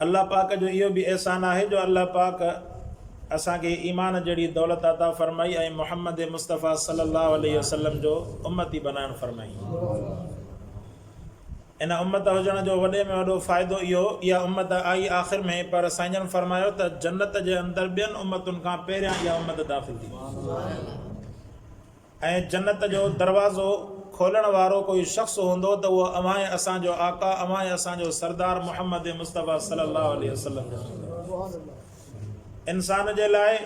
अल्लाह पाक जो इहो बि एहसान आहे जो अल्लाह पाक असांखे ईमान जहिड़ी दौलत अता फरमाई ऐं मुहम्मद मुस्तफ़ा सल्लल्लाहु अलैहि वसल्लम जो उम्मती बनाइण फरमाई। इन उम्मत हुजण जो वॾे में वॾो फ़ाइदो इहो, इहा उम्मत आई आख़िर में, पर साईंजन फरमायो त जन्नत जे अंदरि ॿियनि उम्मतुनि खां पहिरियां इहा उम्मत दाख़िल थी ऐं जन्नत जो दरवाज़ो खोलण वारो कोई शख़्स हूंदो त उहो अवां असांजो आका, अवां असांजो सरदार मुहम्मद मुस्तफ़ा सल्लल्लाहु अलैहि वसल्लम जो। इंसान जे लाइ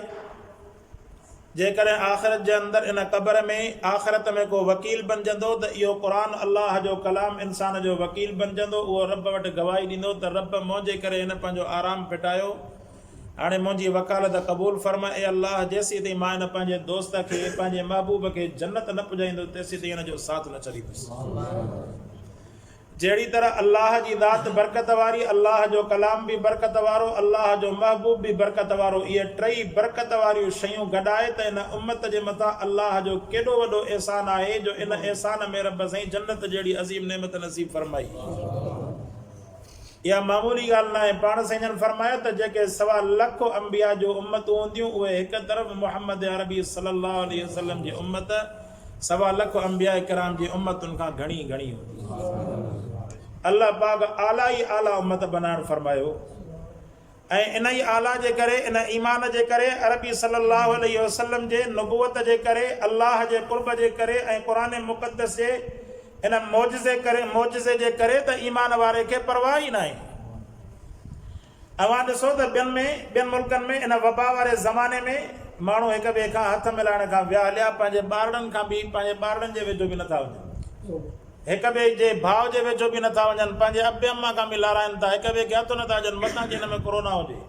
जेकॾहिं आख़िरत जे अंदरि इन क़बर में आख़िरत में को वकील बणिजंदो त इहो क़ुरान अल्लाह जो कलाम इंसान जो वकील बणिजंदो। उहो रब वटि गवाही ॾींदो त रब मुंहिंजे करे हिन पंहिंजो आराम फिटायो, हाणे मुंहिंजी वकालत क़बूल फरमा। ए अल्लाह, जेसीं ताईं मां हिन पंहिंजे दोस्त खे, पंहिंजे महबूब खे जन्नत न पुॼाईंदो तेसीं ताईं हिन जो साथ न छॾींदुसि। जहिड़ी तरह अल्लाह जी ज़ात बरकत वारी, अल्लाह जो कलाम बि बरकत वारो, अल्लाह जो महबूब बि बरकत वारो, इहे टई बरकत वारियूं शयूं गॾाए त इन उम्मत जे मथां अल्लाह जो केॾो वॾो एहसान आहे जो इन एहसान में रब साईं जन्नत जहिड़ी अज़ीम नेमत नसीब फरमाई। इहा मामूली ॻाल्हि न आहे। पाण साईं फरमायो त जेके 1.25 लख अंबिया जो उम्मतूं हूंदियूं उहे हिकु तरफ़ मुहम्मद अरबी सल्लल्लाहु अलैहि वसल्लम जी उम्मत 1.25 लख अंबिया किराम जी उम्मतुनि खां घणी घणी हूंदी। अल्लाह पाक आला ई आला उम्मत बनाइण फरमायो ऐं इन ई आला जे करे, इन ईमान जे करे, अरबी सल्लल्लाहु अलैहि वसल्लम जे नबुवत जे करे, अल्लाह जे कुर्ब जे करे ऐं क़ुरान मुक़द्दस जे इन मोजिज़े जे करे त ईमान वारे खे परवाह ई न आहे। अवां ॾिसो त ॿियनि मुल्कनि में इन वबा वारे ज़माने में माण्हू हिक ॿिए खां हथ मिलाइण खां विया हलिया, पंहिंजे ॿारनि खां बि, पंहिंजे ॿारनि जे वेझो बि नथा वञनि, हिक ॿिए जे भाउ जे वेझो बि नथा वञनि, पंहिंजे अबे अम्मा खां बि लाराइनि था, हिक ॿिए खे हथु नथा ॾियनि, मथां की हिन में कोरोना हुजे।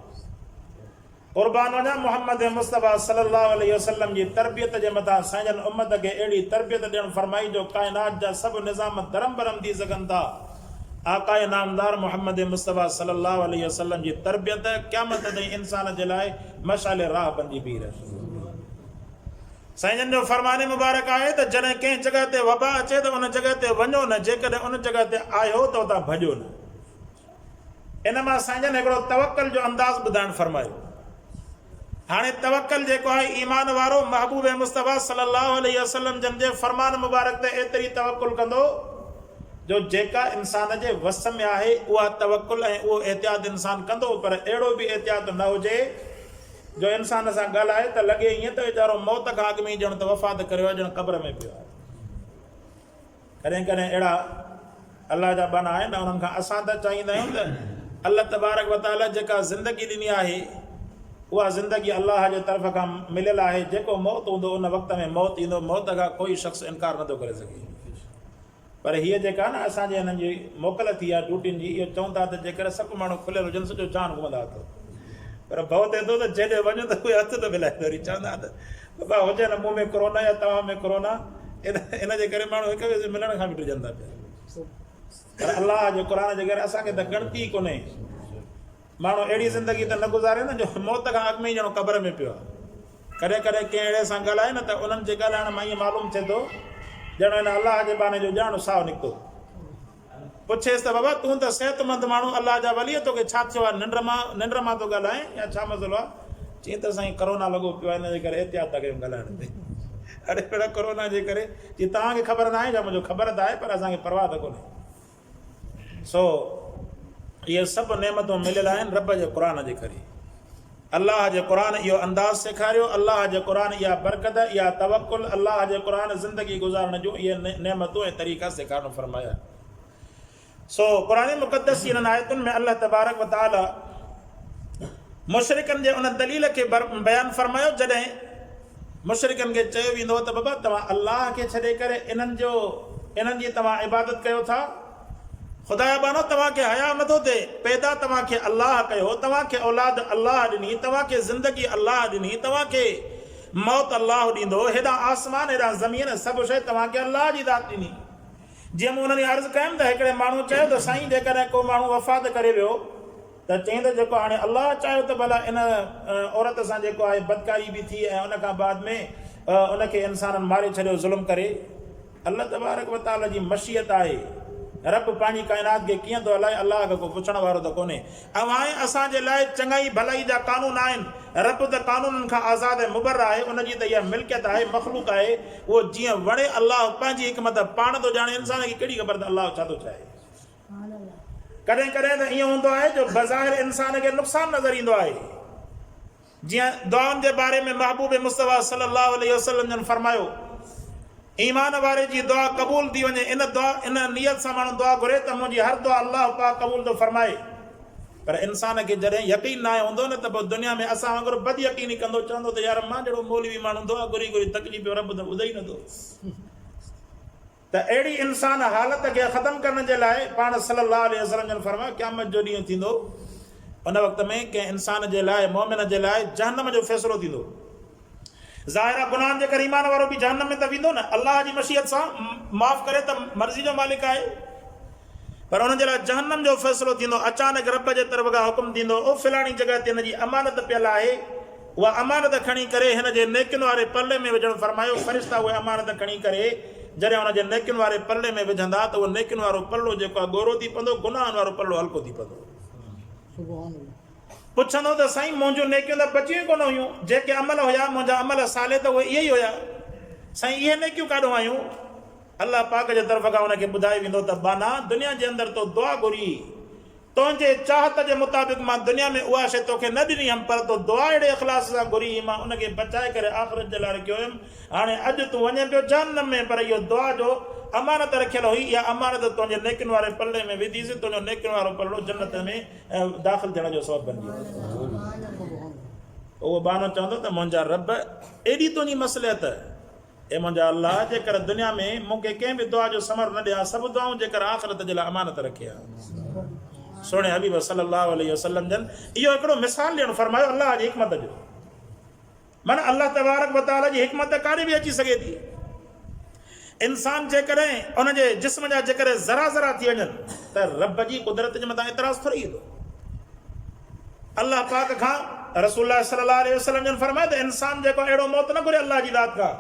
क़ुर्बान वञा मुहम्मद मुस्तफ़ा सल्लल्लाहु अलैहि वसल्लम जी तरबियत जे मथां साईं उम्मत खे अहिड़ी तरबियत ॾियणु फरमाई जो काइनात जा सभु निज़ाम धरम भरम थी सघनि था। आकाए नामदार मुहम्मद मुस्तफ़ा सल्लल्लाहु अलैहि वसल्लम जी तरबियत क़यामत ताईं इंसान जे लाइ मशाले राह बंदी बीह रहे। साईं जो फरमाने मुबारक आहे त जॾहिं कंहिं जॻह ते वबा अचे त उन जॻह ते वञो न, जेकॾहिं उन जॻह ते आयो त उतां भॼो न। इन मां साईं हिकिड़ो तवक्कल जो अंदाज़ ॿुधाइणु फरमायो। हाणे तवक्कल जेको आहे ईमान वारो महबूब मुस्तफ़ा सल्लल्लाहु अलैहि वसल्लम जन जे फरमान मुबारक ते एतिरी तवक्कुल कंदो जो जेका इंसान जे वस में आहे उहा तवक्कुल ऐं उहो एहतियात इंसान कंदो, पर अहिड़ो बि एहतियात न हुजे जो इंसान सां ॻाल्हाए त लॻे ईअं त वीचारो मौत खां अॻु में ॼण त वफ़ात करियो आहे, ॼण क़ब्र में पियो आहे। कॾहिं कॾहिं अहिड़ा अलाह जा बाना आहिनि, उन्हनि खां असां त चाहींदा आहियूं त अल्लाह तबारक व तआला जेका ज़िंदगी ॾिनी आहे उहा ज़िंदगी अल्लाह जे तरफ़ खां मिलियल आहे। जेको मौत हूंदो उन वक़्त में मौत ईंदो, मौत खां कोई शख़्स इनकार नथो करे सघे। पर हीअ जेका न असांजे हिननि जी मोकल थी आहे ड्यूटियुनि जी, इहो चवनि था त जेकर सभु माण्हू खुलियल हुजनि सॼो जान घुमंदा अथव, पर भउ थिए थो त जेॾे वञो त उहे हथ थो मिलाए वरी चवंदा त बाबा हुजे न मूं में कोरोना या तव्हां में कोरोना, इन जे करे माण्हू हिक ॿिए से मिलण खां बि डिॼनि था पिया। पर अल्लाह जे क़ुरान जे करे असांखे त गणती कोन्हे। माण्हू अहिड़ी ज़िंदगी त न गुज़ारे न जो मौत खां अॻु में ई ॼण क़ब्र में पियो आहे। कॾहिं कॾहिं कंहिं अहिड़े सां ॻाल्हाए न त उन्हनि जे ॻाल्हाइण मां ईअं मालूम थिए थो ॼण हिन अल्लाह जे बाने जो ॼाण साहु निकितो। पुछेसि त बाबा तूं त सिहतमंद माण्हू, अल्लाह जा वली, तोखे छा थियो आहे, निंड मां थो ॻाल्हाए या छा मसइलो आहे? चई त साईं कोरोना लॻो पियो आहे, हिन जे करे एहतियात था कयूं ॻाल्हाइण ते। अड़े अहिड़ा कोरोना जे करे जी तव्हांखे ख़बर न आहे छा? मुंहिंजो ख़बर त आहे पर असांखे परवाह त कोन्हे। सो इहे सभु नेमतूं मिलियल आहिनि रब जे क़ुरान जे करे। अल्लाह जे क़ुरान इहो अंदाज़ सेखारियो, अल्लाह जे क़ुरान इहा बरकत, इहा तवक्कुल, अल्लाह जे क़ुरान ज़िंदगी गुज़ारण जूं इहे नेमतूं ऐं तरीक़ा सेखारणु फरमाया। सो क़ुरान मुक़द्दस इन्हनि आयतुनि में अल्लाह तबारक व तआला मुशरिकनि जे उन दलील खे बयानु फरमायो जॾहिं मुशरिकनि खे चयो वेंदो त बाबा तव्हां अल्लाह खे छॾे करे इन्हनि जी तव्हां इबादत कयो था। ख़ुदा बानो तव्हांखे हया नथो थिए, पैदा तव्हांखे अल्लाह कयो, तव्हांखे औलाद अल्लाह ॾिनी, तव्हांखे ज़िंदगी अल्लाह ॾिनी, तव्हांखे मौत अल्लाह ॾींदो, हेॾा आसमान हेॾा ज़मीन सभु शइ तव्हांखे अल्लाह जी ज़ात ॾिनी। जीअं मूं उन्हनि अर्ज़ु कयमि त हिकिड़े माण्हू चयो त साईं जेकॾहिं को माण्हू वफ़ात करे वियो त चई त जेको हाणे अल्लाह चाहियो त भला इन औरत सां जेको आहे बदकारी बि थी ऐं उन खां बाद में उनखे इंसाननि मारे छॾियो ज़ुल्म करे। अल्लाह तबारक व तआला जी मशीयत आहे रब पंहिंजी काइनात खे कीअं थो हलाए अलाह खां को पुछण वारो त कोन्हे। ऐं हाणे असांजे लाइ चङाई भलाई जा कानून आहिनि, रब त कानूननि खां आज़ादु ऐं मुबर आहे, उनजी त इहा मिल्कियत आहे, मख़लूक आहे, उहो जीअं वणे अलाह पंहिंजी हिकमत पाण थो ॼाणे, इंसान खे कहिड़ी ख़बर त अलाह छा थो चाहे। कॾहिं कॾहिं त ईअं हूंदो आहे जो बज़ाहिर इंसान खे नुक़सानु नज़र ईंदो आहे। जीअं दुआउनि जे बारे में महबूब मुस्तफ़ा सल्लल्लाहु अलैहि वसल्लम जन फरमायो, ईमान वारे जी दुआ क़बूल थी वञे, इन नियत सां माण्हू दुआ घुरे त मुंहिंजी हर दुआ अलाह पाक क़बूल थो फरमाए। पर इंसान खे जॾहिं यकीन न आहे हूंदो न त पोइ दुनिया में असां वांगुरु बद यकीनी कंदो, चवंदो त यार मां जहिड़ो मौलवी माण्हू दुआ घुरी घुरी थकिजी पियो, रब त ॿुधे ई नथो। त अहिड़ी इंसान हालत खे ख़तमु करण जे लाइ पाण सल्लल्लाहु अलैहि वसल्लम जन फरमायो क़यामत जो ॾींहुं थींदो, उन वक़्त में कंहिं इंसान जे लाइ, मोमिन जे लाइ जहन्नम जो फ़ैसिलो थींदो। ज़ाहिर गुनाहनि जे करे ईमान वारो बि जहन्नम में त वेंदो न, अलाह जी मशीयत सां माफ़ करे त मर्ज़ी जो मालिक आहे, पर हुनजे लाइ जहन्नम जो फ़ैसिलो थींदो। अचानक रब जे तरफ़ खां हुकुम थींदो, ओ फलाणी जॻह ते हिन जी अमानत पियल आहे, उहा अमानत खणी करे हिन जे नेकियुनि वारे पल्ले में विझणु फरमायो। फ़रिश्ता उहे अमानत खणी करे जॾहिं हुनजे नेकियुनि वारे पल्ले में विझंदा त उहो नेकियुनि वारो पल्लो जेको आहे ॻोरो थी पवंदो, गुनाहनि वारो पल्लो हल्को थी पवंदो। पुछंदो त साईं मुंहिंजूं नेकियूं त बचियूं कोन हुयूं, जेके अमल हुया मुंहिंजा अमल साले त उहे इहे ई हुया, साईं इहे नेकियूं काॾों आयूं? अलाह पाक जे तरफ़ खां हुनखे ॿुधाए वेंदो त बाना दुनिया जे अंदरि तो दुआ घुरी, तुंहिंजे चाहत जे मुताबिक़ मां दुनिया में उहा शइ तोखे न ॾिनी हुयमि, पर तो दुआ अहिड़े इख़लास सां घुरी, मां उनखे बचाए करे आख़िरत जे लाइ रखियो हुयमि। हाणे अॼु तूं वञे पियो जहन्नम में, पर इहो दुआ जो अमानत रखियल हुई, इहा अमानत तुंहिंजे नेकियुनि वारे पल्ले में विधीसीं, तुंहिंजो नेकियुनि वारो पल्लो जन्नत में दाख़िल थियण जो सबबु बणिजी वियो। उहो बानो चवंदो त मुंहिंजा रब एॾी तुंहिंजी मसलियत, ए मुंहिंजा अलाह, जेकर दुनिया में मूंखे कंहिं बि दुआ जो समर न ॾिया, सभु दुआऊं जेकर आख़िरत जे लाइ अमानत रखे आहे। सोणे हबीब सल्लल्लाहु अलैहि वसल्लम जन इहो हिकिड़ो मिसाल ॾियणु फरमायो अलाह जी हिकमत जो। माना अलाह तबारक व तआला जी हिकमत काॾे बि अची सघे थी। इंसान जेकॾहिं उनजे जिस्म जा जेकॾहिं ज़रा ज़रा थी वञनि त रब जी कुदरत जे मथां एतिराज़ थोरी ईंदो। अलाह पाक खां रसूलुल्लाह सल्लल्लाहु अलैहि वसल्लम जन फरमायो त इंसान जेको अहिड़ो मौत न घुरे अलाह जी दात खां,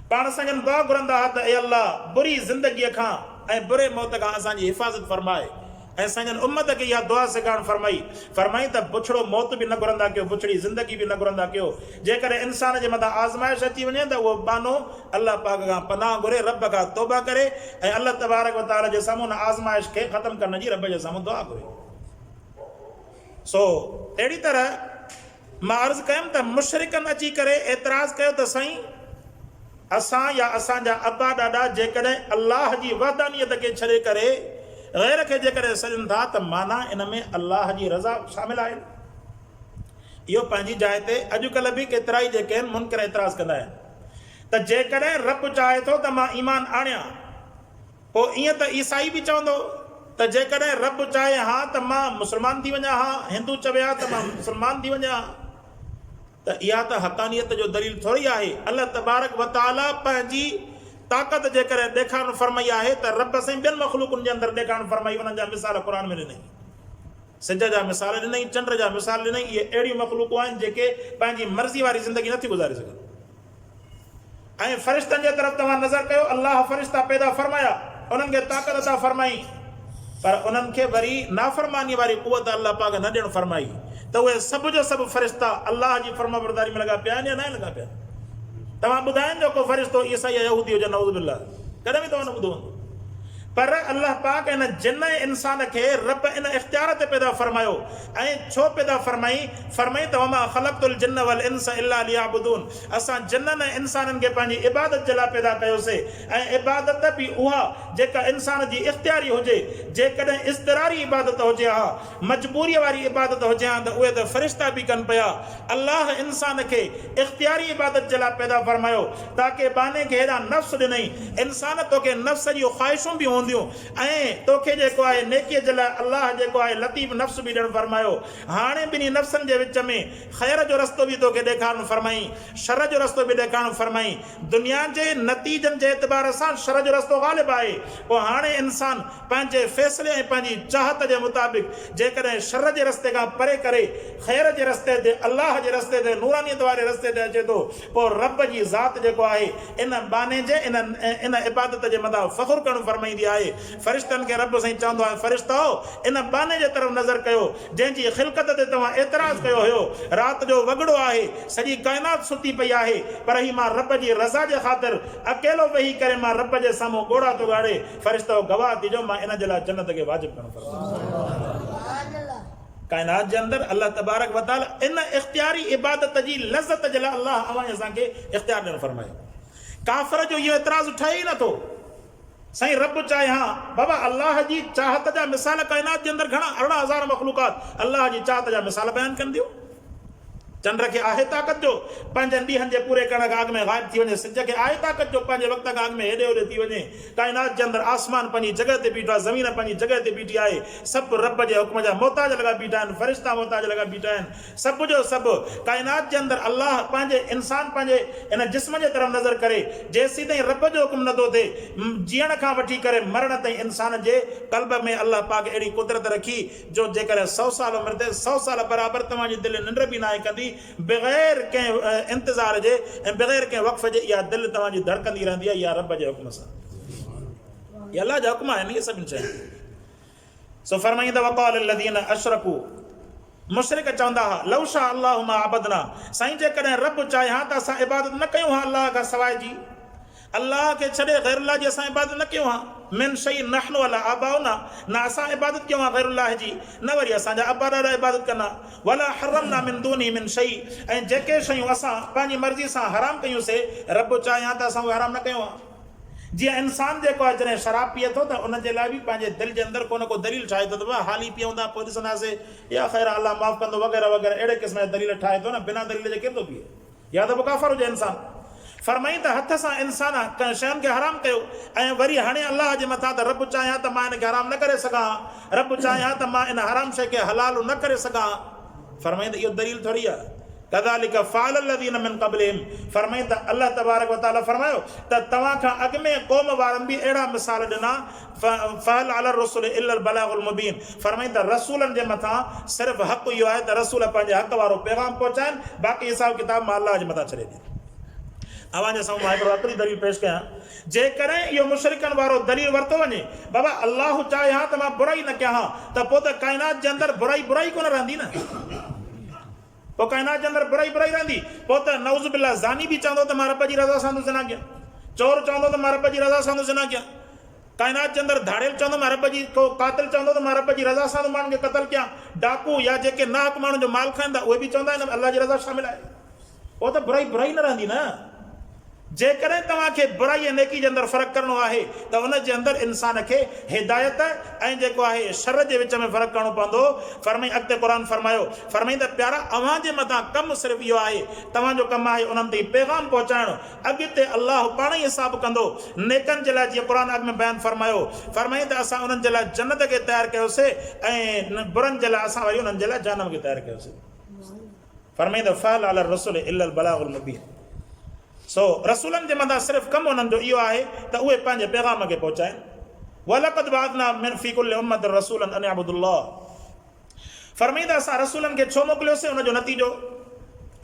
पाण सां जन दुआ घुरंदा हुआ त ए अलाह बुरी ज़िंदगीअ खां ऐं बुरे मौत खां असांजी हिफ़ाज़त फरमाए, ऐं असांजनि उम्मत खे इहा दुआ सेखारणु फरमाई त बुछड़ो मौत बि न घुरंदा कयो, बुछड़ी ज़िंदगी बि न घुरंदा कयो। जेकॾहिं इंसान जे मथां आज़माइश अची वञे त उहो बानो अलाह पाक खां पनाह घुरे, रब खां तौबा करे, ऐं अलाह तबारक व तआला जे साम्हूं आज़माइश खे ख़तमु करण जी रब जे साम्हूं दुआ घुरे। सो अहिड़ी तरह मां अर्ज़ु कयुमि त मुशरिकनि अची करे एतिराज़ कयो त साईं असां या असांजा अबा ॾाॾा जेकॾहिं अलाह जी वहदानियत खे छॾे करे ग़ैर खे जेकॾहिं सॾनि था त माना इन में अलाह जी रज़ा शामिल आहे। इहो पंहिंजी जाइ ते अॼुकल्ह बि केतिरा ई जेके आहिनि मुनकर एतिराज़ कंदा आहिनि त जेकॾहिं रब चाहे थो त मां ईमान आणियां, पोइ ईअं त ईसाई बि चवंदो त जेकॾहिं रब चाहे हा त मां मुस्लमान थी वञा, हा हिंदू चवे हा त मां मुस्लमान थी वञा, त इहा त हक़ानियत जो दलील थोरी आहे। अलाह तबारक व तआला पंहिंजी ताक़त जेकर ॾेखारणु फरमाई आहे त रब साईं ॿियनि मख़लूकनि जे अंदरि ॾेखारणु फरमाई, उन्हनि जा मिसाल क़ुर में ॾिनई, सिज जा मिसाल ॾिनई, चंड जा मिसाल ॾिनई। इहे अहिड़ियूं मख़लूकूं आहिनि जेके पंहिंजी मर्ज़ी वारी ज़िंदगी नथी गुज़ारे सघनि। ऐं फ़रिश्तनि जे तरफ़ तव्हां नज़र कयो, अलाह फ़रिश्ता पैदा फरमाया, उन्हनि खे ताक़त अता फरमाई, पर उन्हनि खे वरी नाफ़रमानी वारी क़ुवत अलाह पाक न ॾियणु फरमाई, त उहे सभु जो सभु फ़रिश्ता अलाह जी फर्माबरदारी में लॻा पिया आहिनि या न लॻा पिया? तव्हां ॿुधाइनि जो को फ़रिश्तो ईसाई या यहूदी हुजे, नऊज़ बिल्लाह, कॾहिं बि तव्हां न ॿुधो हूंदो। पर अल्लाह पाक इन जिन इंसान खे रब इन इख्तियार ते पैदा फरमायो, ऐं छो पैदा फरमाई त वमा ख़लक़तुल जिन्न वल इंस इल्ला लियअबुदून, असां जिन्ननि ऐं इंसाननि खे पंहिंजी इबादत जे लाइ पैदा कयोसीं। ऐं इबादत बि उहा जेका इंसान जी इख्तियारी हुजे, जेकॾहिं इज़्तिरारी इबादत हुजे हा, मजबूरीअ वारी इबादत हुजे हा, त उहे त फ़रिश्ता बि कनि पिया। अल्लाह इंसान खे इख्तियारी इबादत जे लाइ पैदा फरमायो, ताकी बाने खे हेॾा नफ़्स ॾिनई, इंसान तोखे नफ़्स जूं ख़्वाहिशूं बि ऐं तोखे जेको आहे नेकीअ जे लाइ अलाह जेको आहे लतीफ़ नफ़्स बि ॾियणु फरमायो। हाणे ॿिन्ही नफ़्सनि जे विच में ख़ैर जो रस्तो बि तोखे ॾेखारणु फरमाई, शर जो रस्तो बि ॾेखारणु फरमाई। दुनिया जे नतीजनि जे एतबार सां शर जो रस्तो ग़ालिब आहे। पोइ हाणे इंसान पंहिंजे फ़ैसिले ऐं पंहिंजी चाहत जे मुताबिक़ जेकॾहिं शर जे रस्ते खां परे करे ख़ैर जे रस्ते ते, अलाह जे रस्ते ते, नूरानियत वारे रस्ते ते अचे थो, पोइ रब जी ज़ात जेको आहे इन बाने जे इन इबादत जे मथां फ़ख़ुरु करणु फरमाईंदी आहे आहे फ़रिश्तनि खे रब साईं चवंदो आहे फ़रिश्तो इन बाने जे तरफ़ नज़र कयो जंहिंजी ख़िलक़त ते तव्हां एतिराज़ कयो हुयो राति जो वॻड़ो आहे सॼी काइनात सुती पई आहे पर ही मां रब जी रज़ा जे ख़ातिर अकेलो वेही करे मां रब जे साम्हूं ॻोड़ा थो ॻाड़े फ़रिश्तो गवाह ॾिजो मां इन जे लाइ जन्नत खे वाजिबु करणु फरमायो काइनात जे अंदरि अल्लाह तबारक व तआला इन इख़्तियारी इबादत जी लज़त जे लाइ अल्लाह अवां असांखे इख़्तियार ॾियणु फरमायो काफ़िर जो इहो एतिराज़ ठहे ई नथो साईं रब चाहे हा बाबा अल्लाह जी चाहत जा मिसाल काइनात जे अंदरि घणा 18,000 मख़लूक़ात अल्लाह जी चाहत जा मिसाल बयानु कनि थियूं चंड खे आहे ताक़त जो पंहिंजे ॾींहंनि जे पूरे करण खां अॻु में ग़ाइब थी वञे सिज खे आहे ताक़त जो पंहिंजे वक़्त खां अॻु में हेॾे होॾे थी वञे काइनात जे अंदरि आसमान पंहिंजी जॻह ते बीठो आहे ज़मीन पंहिंजी जॻह ते बीठी आहे सभु रब जे हुक्म जा मोहताज लॻा बीठा आहिनि फ़रिश्ता मोहताज लॻा बीठा आहिनि सभु जो सभु काइनात जे अंदरि अल्लाह पंहिंजे इंसान पंहिंजे इन जिस्म जे तरफ़ नज़र करे जेसीं ताईं रब जो हुकुम नथो थिए जीअण खां वठी करे मरण ताईं इंसान जे क़ल्ब में अल्लाह पाक अहिड़ी कुदरत रखी जो जेकर 100 साल उमिरि ते 100 साल बराबरि तव्हांजी दिलि निंड बि न आहे कंदी बग़ैर कंहिं इंतज़ार जे ऐं बग़ैर कंहिं वक़्फ़ जे इहा दिलि तव्हांजी धड़कंदी रहंदी आहे इहा रब जे हुकुम सां इहा अल्लाह जा हुकुम आहिनि इहे सभिनी शयूं सो फरमाईंदा वक़ाल लज़ीना अशरकू मुशरिक चवंदा हुआ लौ शा अल्लाहु मा अबदना साईं जेकॾहिं रब चाहे हा त असां इबादत न कयूं हा अल्लाह खां सवाइ जी अल्लाह खे छॾे ग़ैरुल्लाह जी असां इबादत न कयूं हा मिन शई नहनु वला आबाउना न असां इबादत कयूं आहे ग़ैरुल्लाह जी न वरी असांजा अबा ॾाॾा इबादत कंदा वला हरमना मिन दूनी मिन शई ऐं जेके शयूं असां पंहिंजी मर्ज़ी सां हराम कयूंसीं रब चाहे हा त असां उहे हराम न कयूं आहे जीअं इंसान जेको आहे जॾहिं शराब पीए थो त उन जे लाइ बि पंहिंजे दिलि जे अंदरि को न को दलील ठाहे थो त हाली पीऊं था पोइ ॾिसंदासीं या ख़ैर अल्लाह माफ़ कंदो वग़ैरह वग़ैरह अहिड़े क़िस्म जा दलील ठाहे थो न बिना दलील जे केरु थो पीए या त पोइ काफ़र हुजे इंसान फरमाई त हथ सां इंसान शयुनि खे हराम कयो ऐं वरी हाणे अल्लाह जे मथां त रब चाहे हा त मां हिन खे हराम न करे सघां रब चाहे हा त मां इन हराम शइ खे हलाल न करे सघां फरमाई त इहो दलील थोरी आहे कज़ालिक फ़अल लज़ीना मिन क़ब्लिहिम फरमाई त अल्लाह तबारक व तआला फरमायो त तव्हां खां अॻु में क़ौम वारनि बि अहिड़ा मिसाल ॾिना फ़हल अला रसूल इल्लल बलागुल मुबीन फरमाई त रसूलनि जे मथां सिर्फ़ु हक़ इहो आहे त रसूल पंहिंजे हक़ वारो पैगाम पहुचाइनि बाक़ी हिसाब किताब मां अल्लाह जे मथां छॾे ॾियनि अवां जे साम्हूं मां हिकिड़ो आख़िरी दलील पेश कयां जेकॾहिं इहो मुशरिकनि वारो दलील वरितो वञे बाबा अल्लाह चाहे हा त मां बुराई न कयां हा त पोइ त काइनात जे अंदरि बुराई कोन रहंदी न पोइ काइनात जे अंदरि बुराई रहंदी पोइ त नऊज़ बिल्लाह ज़ानी बि चवंदो त मां रब जी रज़ा सां थो ज़िना कयां चोर चवंदो त मां रब जी रज़ा सां थो ज़िना कयां काइनात जे अंदरि धाड़ियल चवंदो मां रब जी को कातिल चवंदो त मां रब जी रज़ा सां माण्हुनि खे क़तल कयां डाकू या जेके नाहक माण्हुनि जो माल खाईंदा उहे बि चवंदा आहिनि अल्लाह जी रज़ा शामिल आहे पोइ त बुराई न रहंदी न जेकॾहिं तव्हांखे बुराई ऐं नेकी जे अंदरि फ़र्क़ु करणो आहे त उन जे अंदरि इंसान खे हिदायत ऐं जेको आहे शर जे विच में फ़र्क़ु करणो पवंदो फरमाई अॻिते क़ुर फरमाई त प्यारा अव्हां जे मथां कमु सिर्फ़ु इहो आहे तव्हांजो कमु आहे उन्हनि ते पैगाम पहुचाइणु अॻिते अल्लाह पाण ई हिसाबु कंदो नेकनि जे लाइ जीअं क़ुर अॻु में बयानु फरमाई त असां उन्हनि जे लाइ जन्नत खे तयारु कयोसीं ऐं बुरनि जे लाइ असां वरी उन्हनि जे लाइ जहन्नम खे तयारु कयोसीं फरमाई त फ़अल अला रसूल इल्लल बलागुल मुबीन सो रसूलनि जे मथां सिर्फ़ु कमु उन्हनि जो इहो आहे त उहे पंहिंजे पैगाम खे पहुचाइनि वलक़द बअसना मिन फ़ी कुल्लि उम्मतिन रसूलन अन अअबुदुल्लाह फरमाई त असां रसूलनि खे छो मोकिलियोसीं उनजो नतीजो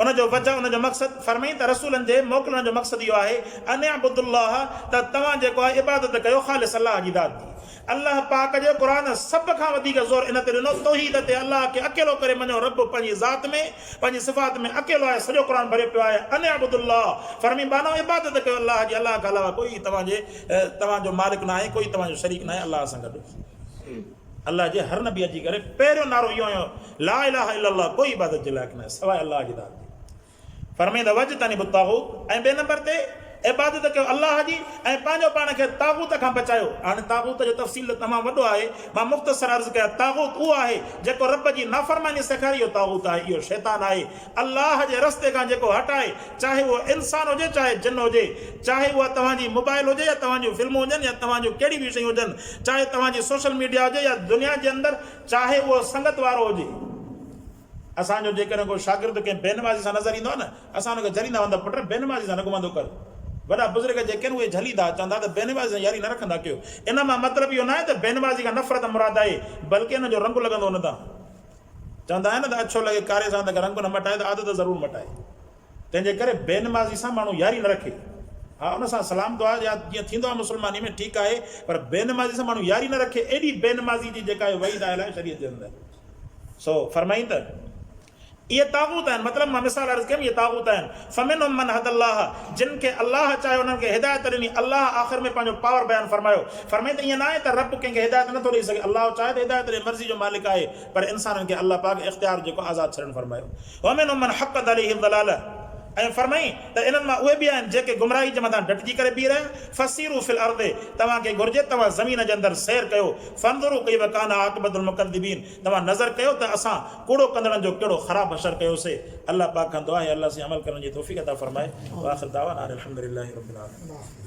उनजो वजह उनजो मक़सदु फरमाई त रसूलनि जे मोकिलण जो मक़सदु इहो आहे अन अअबुदुल्लाह त तव्हां जेको आहे इबादत कयो ख़ालिस अल्लाह जी ज़ात जी अल्लाह पाक जो क़ुर सभ खां वधीक ज़ोर इन ते ॾिनो तौहीद ते अल्लाह खे अकेलो करे मञो रब पंहिंजी ज़ात में पंहिंजी सिफ़ात में अकेलो आहे सॼो क़ुर भरियो पियो आहे अन अअबुदुल्लाह फरमाई बानो इबादत कयो अल्लाह जी अल्लाह खां अलावा कोई तव्हांजो मालिक न आहे कोई तव्हांजो शरीक न आहे अल्लाह सां गॾु अल्लाह जे हर नबी अची करे पहिरियों नारो इहो हुयो ला इलाहा इल्लल्लाह कोई इबादत जे लाइक़ु न आहे सवाइ अल्लाह जी ज़ात फरमाई त वजतनिबु ताग़ूत ऐं ॿिए नंबर ते इबादत कयो अल्लाह जी ऐं पंहिंजो पाण खे ताग़ूत खां बचायो हाणे ताग़ूत जो तफ़सील तमामु वॾो आहे मां मुख़्तसर अर्ज़ु कयां ताग़ूत उहो आहे जेको रब जी नाफ़रमानी सेखारी इहो ताग़ूत आहे इहो शैतान आहे अल्लाह जे रस्ते खां जेको हटाए चाहे उहो इंसान हुजे चाहे जिन हुजे चाहे उहा तव्हांजी मोबाइल हुजे या तव्हांजूं फिल्मूं हुजनि या तव्हांजूं कहिड़ी बि शयूं हुजनि चाहे तव्हांजी सोशल मीडिया हुजे या दुनिया जे अंदरि चाहे उहो संगत वारो हुजे असांजो जेकॾहिं को शागिर्द कंहिं बेनमाज़ी सां नज़र ईंदो आहे न असां हुनखे झलींदा वेंदा पुट बेनमाज़ी सां न घुमंदो कर वॾा बुज़ुर्ग जेके आहिनि उहे झलींदा चवंदा त बेनमाज़ी सां यारी न रखंदा कयो इन मां मतिलबु इहो न आहे त बेनमाज़ी खां नफ़रत मुराद आहे बल्कि हिन जो रंग लॻंदो हुन तां चवंदा आहिनि न त अछो लॻे कारे सां त रंग न मटाए त आदत ज़रूरु मटाए तंहिंजे करे बेनमाज़ी सां माण्हू यारी न रखे हाँ उन सां सलाम दुआ या जीअं थींदो आहे मुस्लमानी में ठीकु आहे, पर बेनमाज़ी सां माण्हू यारी न रखे, एॾी बेनमाज़ी जी जेका आहे वईद आयल आहे शरीयत जे अंदरि। सो फरमाई त ये तागूत आहिनि, मतिलबु मां मिसाल अर्ज़ कयमि, ये तागूत आहिनि। फमिनहुम मन हदल्लाह, जिन खे अल्लाह चाहे उन्हनि खे हिदायत ॾिनी। अल्लाह आख़िर में पंहिंजो पावर बयानु फरमायो, फरमाई त ईअं न आहे त रब कंहिंखे हिदायत नथो ॾेई सघे, अल्लाह चाहे त हिदायत ॾे, मर्ज़ी जो मालिक आहे, पर इंसाननि खे अल्लाह पाक इख़्तियार जेको आज़ादु छॾणु फरमायो। वमिनहुम मन हक़त अलैहि दलाल, ऐं फरमाई त इन्हनि मां उहे बि आहिनि जेके गुमराही जे मथां डटिजी करे बीह रहिया। फसीरू फिल अर्दे, तव्हांखे घुर्जे तव्हां ज़मीन जे अंदरि सैर कयो। फंज़ुरू कैफ़ कान आक़िबतुल मुकद्दिबीन, तव्हां नज़र कयो त असां कूड़ो कंदड़नि जो कहिड़ो ख़राबु असरु कयोसीं। अल्लाह पाक खां दुआ आहे अल्लाह से अमल करण जी तौफ़ीक़ अता फरमाए। व आख़िर दावाना अनिल हम्दुलिल्लाहि रब्बिल आलमीन।